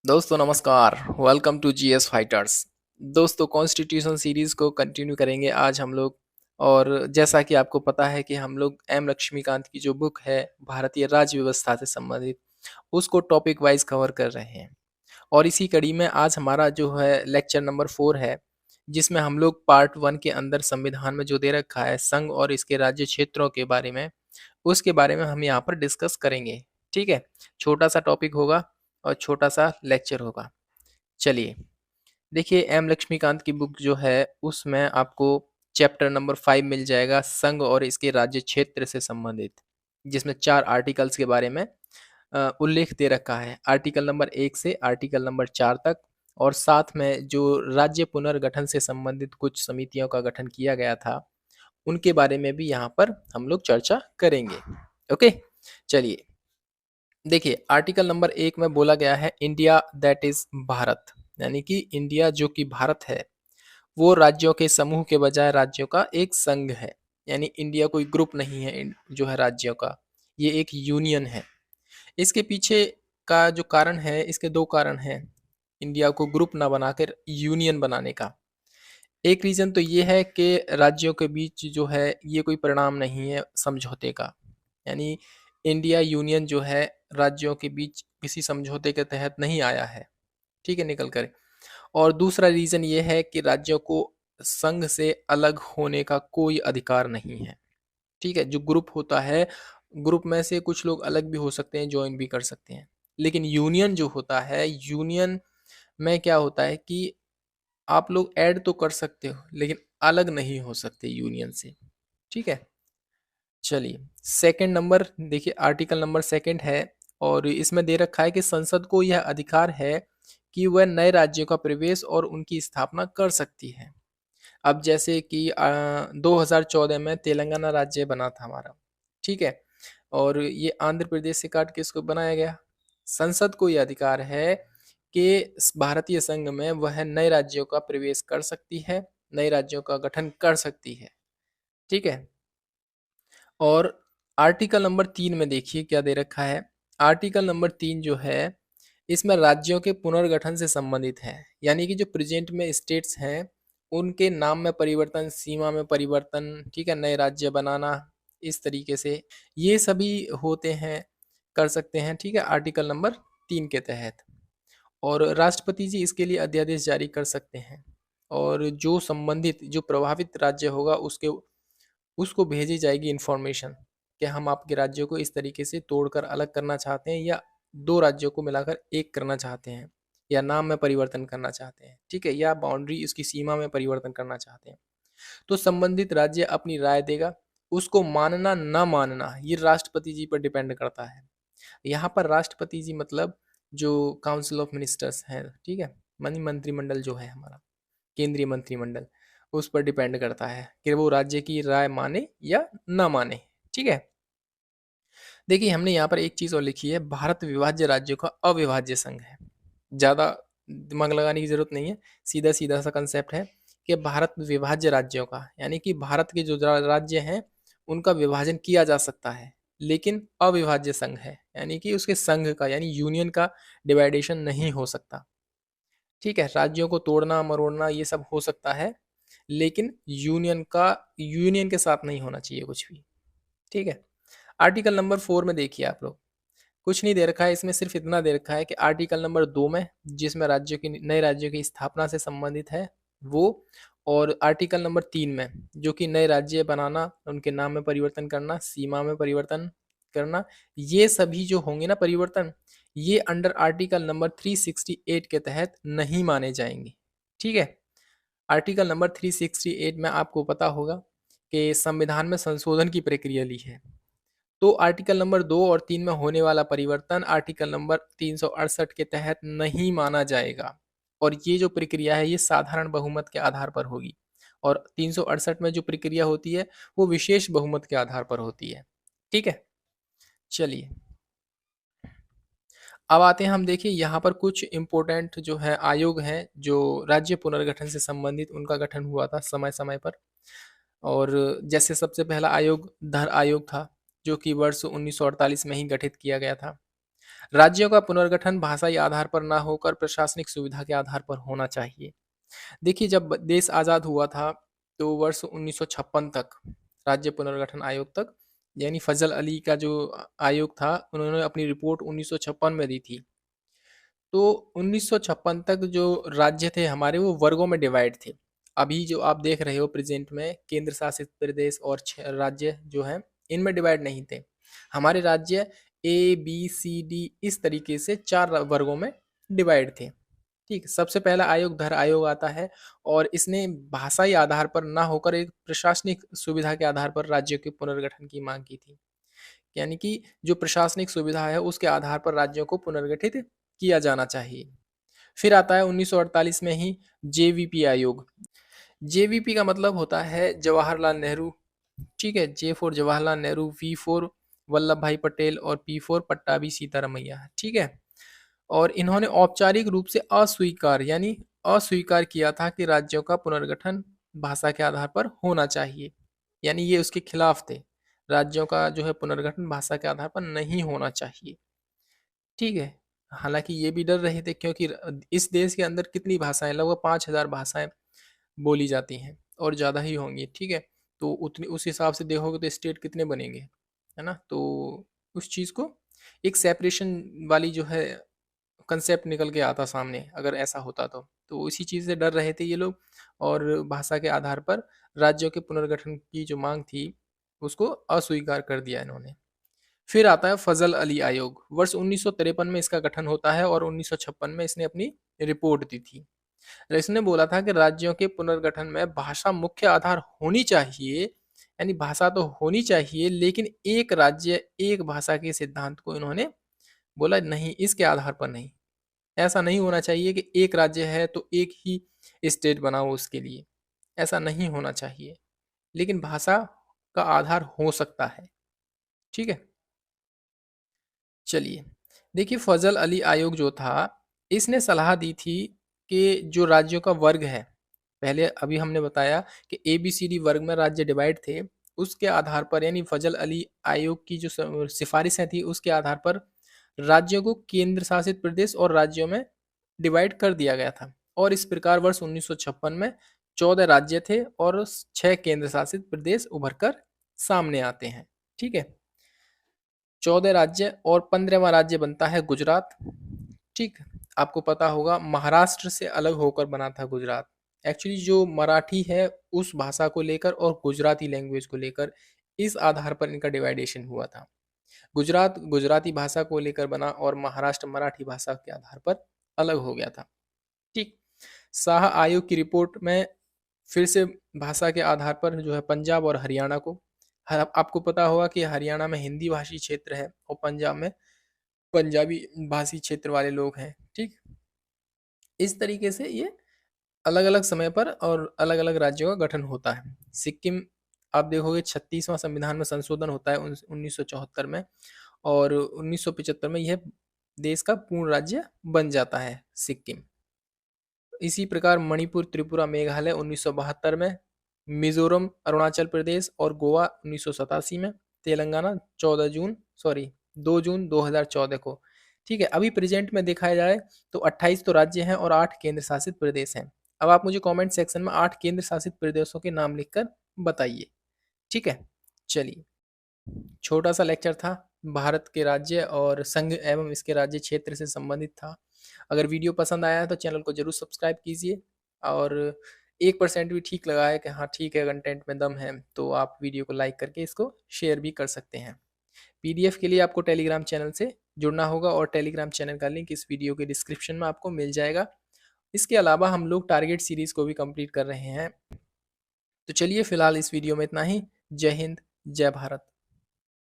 दोस्तों नमस्कार, welcome to GS fighters. दोस्तों कॉन्स्टिट्यूशन सीरीज को कंटिन्यू करेंगे आज हम लोग। और जैसा कि आपको पता है कि हम लोग एम लक्ष्मीकांत की जो बुक है भारतीय राज्य व्यवस्था से संबंधित, उसको टॉपिक वाइज कवर कर रहे हैं। और इसी कड़ी में आज हमारा जो है लेक्चर नंबर 4 है, जिसमें हम लोग पार्ट 1 के अंदर संविधान में जो दे रखा है संघ और इसके राज्य क्षेत्रों के बारे में, उसके बारे में हम यहाँ पर डिस्कस करेंगे। ठीक है, छोटा सा टॉपिक होगा और छोटा सा लेक्चर होगा। चलिए देखिए, एम लक्ष्मीकांत की बुक जो है उसमें आपको चैप्टर नंबर 5 मिल जाएगा, संघ और इसके राज्य क्षेत्र से संबंधित, जिसमें 4 आर्टिकल्स के बारे में उल्लेख दे रखा है, आर्टिकल नंबर 1 से आर्टिकल नंबर 4 तक। और साथ में जो राज्य पुनर्गठन से संबंधित कुछ समितियों का गठन किया गया था, उनके बारे में भी यहाँ पर हम लोग चर्चा करेंगे। ओके, चलिए देखिए, आर्टिकल नंबर 1 में बोला गया है इंडिया दैट इज भारत, यानी कि इंडिया जो कि भारत है वो राज्यों के समूह के बजाय राज्यों का एक संघ है। यानी इंडिया कोई ग्रुप नहीं है जो है राज्यों का, ये एक यूनियन है। इसके पीछे का जो कारण है, इसके दो कारण हैं इंडिया को ग्रुप ना बनाकर यूनियन बनाने का। एक रीज़न तो ये है कि राज्यों के बीच जो है ये कोई परिणाम नहीं है समझौते का, यानी इंडिया यूनियन जो है राज्यों के बीच किसी समझौते के तहत नहीं आया है, ठीक है, निकल कर। और दूसरा रीज़न ये है कि राज्यों को संघ से अलग होने का कोई अधिकार नहीं है। ठीक है, जो ग्रुप होता है, ग्रुप में से कुछ लोग अलग भी हो सकते हैं, ज्वाइन भी कर सकते हैं। लेकिन यूनियन जो होता है, यूनियन में क्या होता है कि आप लोग ऐड तो कर सकते हो लेकिन अलग नहीं हो सकते यूनियन से। ठीक है, चलिए सेकंड नंबर देखिए, आर्टिकल नंबर सेकंड है और इसमें दे रखा है कि संसद को यह अधिकार है कि वह नए राज्यों का प्रवेश और उनकी स्थापना कर सकती है। अब जैसे कि 2014 में तेलंगाना राज्य बना था हमारा, ठीक है, और ये आंध्र प्रदेश से काट के इसको बनाया गया। संसद को यह अधिकार है कि भारतीय संघ में वह नए राज्यों का प्रवेश कर सकती है, नए राज्यों का गठन कर सकती है। ठीक है, और आर्टिकल नंबर 3 में देखिए क्या दे रखा है। आर्टिकल नंबर 3 जो है इसमें राज्यों के पुनर्गठन से संबंधित है, यानी कि जो प्रेजेंट में स्टेट्स हैं उनके नाम में परिवर्तन, सीमा में परिवर्तन, ठीक है, नए राज्य बनाना, इस तरीके से ये सभी होते हैं, कर सकते हैं। ठीक है, आर्टिकल नंबर 3 के तहत। और राष्ट्रपति जी इसके लिए अध्यादेश जारी कर सकते हैं और जो संबंधित जो प्रभावित राज्य होगा उसके उसको भेजी जाएगी इन्फॉर्मेशन कि हम आपके राज्यों को इस तरीके से तोड़कर अलग करना चाहते हैं, या दो राज्यों को मिलाकर एक करना चाहते हैं, या नाम में परिवर्तन करना चाहते हैं, ठीक है, या बाउंड्री उसकी सीमा में परिवर्तन करना चाहते हैं। तो संबंधित राज्य अपनी राय देगा, उसको मानना ना मानना ये राष्ट्रपति जी पर डिपेंड करता है। यहाँ पर राष्ट्रपति जी मतलब जो काउंसिल ऑफ मिनिस्टर्स हैं, ठीक है, मंत्रिमंडल जो है हमारा, केंद्रीय मंत्रिमंडल, उस पर डिपेंड करता है कि वो राज्य की राय माने या ना माने। ठीक है, देखिए हमने यहाँ पर एक चीज़ और लिखी है, भारत विभाज्य राज्यों का अविभाज्य संघ है। ज़्यादा दिमाग लगाने की ज़रूरत नहीं है, सीधा सीधा सा कंसेप्ट है कि भारत विभाज्य राज्यों का, यानी कि भारत के जो राज्य हैं उनका विभाजन किया जा सकता है, लेकिन अविभाज्य संघ है, यानी कि उसके संघ का यानी यूनियन का डिवाइडेशन नहीं हो सकता। ठीक है, राज्यों को तोड़ना मरोड़ना ये सब हो सकता है, लेकिन यूनियन के साथ नहीं होना चाहिए कुछ भी। ठीक है, आर्टिकल नंबर 4 में देखिए आप लोग, कुछ नहीं दे रखा है इसमें, सिर्फ इतना दे रखा है कि आर्टिकल नंबर 2 में जिसमें राज्यों की नए राज्यों की स्थापना से संबंधित है वो, और आर्टिकल नंबर 3 में जो कि नए राज्य बनाना, उनके नाम में परिवर्तन करना, सीमा में परिवर्तन करना, ये सभी जो होंगे ना परिवर्तन, ये अंडर आर्टिकल नंबर 368 के तहत नहीं माने जाएंगे। ठीक है, आर्टिकल नंबर 368 में आपको पता होगा कि संविधान में संशोधन की प्रक्रिया ली है, तो आर्टिकल नंबर 2 और 3 में होने वाला परिवर्तन आर्टिकल नंबर 368 के तहत नहीं माना जाएगा। और ये जो प्रक्रिया है ये साधारण बहुमत के आधार पर होगी, और 368 में जो प्रक्रिया होती है वो विशेष बहुमत के आधार पर होती है। ठीक है, चलिए अब आते हैं हम, देखिए यहाँ पर कुछ इम्पोर्टेंट जो है आयोग हैं जो राज्य पुनर्गठन से संबंधित, उनका गठन हुआ था समय समय पर। और जैसे सबसे पहला आयोग धर आयोग था, जो कि वर्ष 1948 में ही गठित किया गया था। राज्यों का पुनर्गठन भाषाई आधार पर ना होकर प्रशासनिक सुविधा के आधार पर होना चाहिए। देखिए, जब देश आज़ाद हुआ था तो वर्ष 1956 तक राज्य पुनर्गठन आयोग तक, यानी फजल अली का जो आयोग था, उन्होंने अपनी रिपोर्ट 1956 में दी थी। तो 1956 तक जो राज्य थे हमारे, वो वर्गों में डिवाइड थे। अभी जो आप देख रहे हो प्रेजेंट में, केंद्र शासित प्रदेश और राज्य जो हैं, इनमें डिवाइड नहीं थे। हमारे राज्य ए बी सी डी इस तरीके से 4 वर्गों में डिवाइड थे। ठीक, सबसे पहला आयोग धर आयोग आता है, और इसने भाषाई आधार पर ना होकर एक प्रशासनिक सुविधा के आधार पर राज्यों के पुनर्गठन की मांग की थी। यानी कि जो प्रशासनिक सुविधा है उसके आधार पर राज्यों को पुनर्गठित किया जाना चाहिए। फिर आता है 1948 में ही जेवीपी आयोग। जेवीपी का मतलब होता है जवाहरलाल नेहरू। ठीक है, J for Jawaharlal Nehru, V for Vallabh bhai Patel और पी फॉर पट्टाभी सीतारमैया। ठीक है, और इन्होंने औपचारिक रूप से अस्वीकार, यानी अस्वीकार किया था कि राज्यों का पुनर्गठन भाषा के आधार पर होना चाहिए। यानी ये उसके खिलाफ थे, राज्यों का जो है पुनर्गठन भाषा के आधार पर नहीं होना चाहिए। ठीक है, हालांकि ये भी डर रहे थे, क्योंकि इस देश के अंदर कितनी भाषाएं, लगभग 5,000 भाषाएं बोली जाती हैं और ज़्यादा ही होंगी। ठीक है, तो उतनी उस हिसाब से देखोगे तो स्टेट कितने बनेंगे, है ना। तो उस चीज़ को एक सेपरेशन वाली जो है कंसेप्ट निकल के आता सामने, अगर ऐसा होता तो इसी चीज़ से डर रहे थे ये लोग, और भाषा के आधार पर राज्यों के पुनर्गठन की जो मांग थी उसको अस्वीकार कर दिया इन्होंने। फिर आता है फजल अली आयोग। वर्ष 1953 में इसका गठन होता है और 1956 में इसने अपनी रिपोर्ट दी थी। इसने बोला था कि राज्यों के पुनर्गठन में भाषा मुख्य आधार होनी चाहिए, यानी भाषा तो होनी चाहिए, लेकिन एक राज्य एक भाषा के सिद्धांत को इन्होंने बोला नहीं, इसके आधार पर नहीं। ऐसा नहीं होना चाहिए कि एक राज्य है तो एक ही स्टेट बनाओ उसके लिए, ऐसा नहीं होना चाहिए, लेकिन भाषा का आधार हो सकता है। ठीक है, चलिए, देखिए फजल अली आयोग जो था, इसने सलाह दी थी कि जो राज्यों का वर्ग है, पहले अभी हमने बताया कि ए बी सी डी वर्ग में राज्य डिवाइड थे, उसके आधार पर, यानी फजल अली आयोग की जो सिफारिशें थी उसके आधार पर राज्यों को केंद्र शासित प्रदेश और राज्यों में डिवाइड कर दिया गया था। और इस प्रकार वर्ष 1956 में 14 राज्य थे और 6 केंद्र शासित प्रदेश उभर कर सामने आते हैं। ठीक है, 14 राज्य और 15वां राज्य बनता है गुजरात। ठीक, आपको पता होगा महाराष्ट्र से अलग होकर बना था गुजरात। एक्चुअली जो मराठी है उस भाषा को लेकर और गुजराती लैंग्वेज को लेकर, इस आधार पर इनका डिवाइडेशन हुआ था। गुजरात गुजराती भाषा को लेकर बना और महाराष्ट्र मराठी भाषा के आधार पर अलग हो गया था। ठीक, शाह आयोग की रिपोर्ट में फिर से भाषा के आधार पर जो है पंजाब और हरियाणा को, आपको पता होगा कि हरियाणा में हिंदी भाषी क्षेत्र है और पंजाब में पंजाबी भाषी क्षेत्र वाले लोग हैं। ठीक, इस तरीके से ये अलग अलग समय पर और अलग अलग राज्यों का गठन होता है। सिक्किम, आप देखोगे 36वां संविधान में संशोधन होता है 1974 में, और 1975 में यह देश का पूर्ण राज्य बन जाता है सिक्किम। इसी प्रकार मणिपुर, त्रिपुरा, मेघालय 1972 में, मिजोरम, अरुणाचल प्रदेश और गोवा 1987 में, तेलंगाना 2 जून 2014 को। ठीक है, अभी प्रेजेंट में देखा जाए तो 28 तो राज्य हैं और 8 केंद्र शासित प्रदेश हैं। अब आप मुझे कमेंट सेक्शन में 8 केंद्र शासित प्रदेशों के नाम लिखकर बताइए। ठीक है, चलिए, छोटा सा लेक्चर था, भारत के राज्य और संघ एवं इसके राज्य क्षेत्र से संबंधित था। अगर वीडियो पसंद आया है तो चैनल को जरूर सब्सक्राइब कीजिए, और 1% भी ठीक लगा है कि हाँ ठीक है, कंटेंट में दम है, तो आप वीडियो को लाइक करके इसको शेयर भी कर सकते हैं। पीडीएफ के लिए आपको टेलीग्राम चैनल से जुड़ना होगा, और टेलीग्राम चैनल का लिंक इस वीडियो के डिस्क्रिप्शन में आपको मिल जाएगा। इसके अलावा हम लोग टारगेट सीरीज़ को भी कंप्लीट कर रहे हैं। तो चलिए फिलहाल इस वीडियो में इतना ही। जय हिंद, जय भारत।